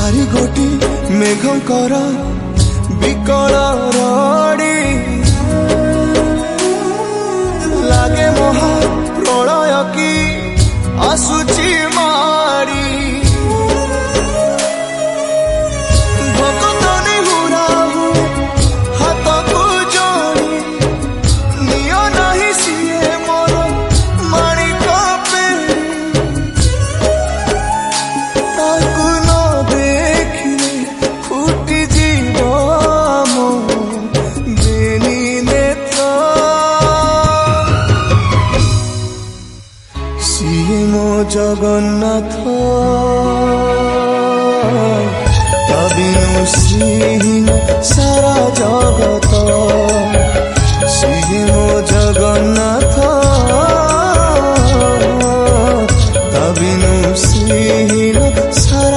चारि गोटी मेघंकर विकल रड़ी लागे महा प्रलय की आसुची मारी भक्तनी हुराहु हाथ को जोड़ी नियो नहीं सिए मोर माणिक पेड़ी ताकू न देखिले फुटी जीव मो बेनी नेत्र सिए मो जगन्नाथ तबिनु श्री